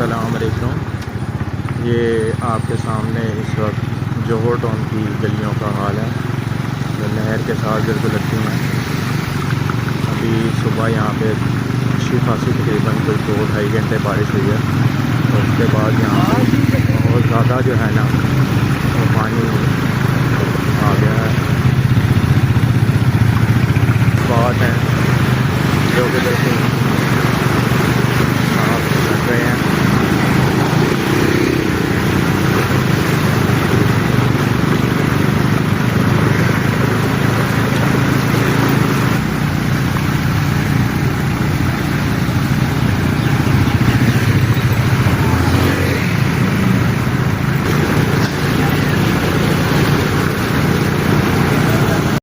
अस्सलाम वालेकुम। ये आपके सामने इस वक्त जोहर टाउन की गलियों का हाल है जो नहर के साथ बिल्कुल लगती हैं। अभी सुबह यहाँ पे अच्छी खासी तकरीबन कोई 2-2.5 घंटे बारिश हुई है और उसके बाद यहाँ पे बहुत ज़्यादा जो है ना वो पानी आ गया है। बात है जो कि बिल्कुल साफ लग रहे हैं।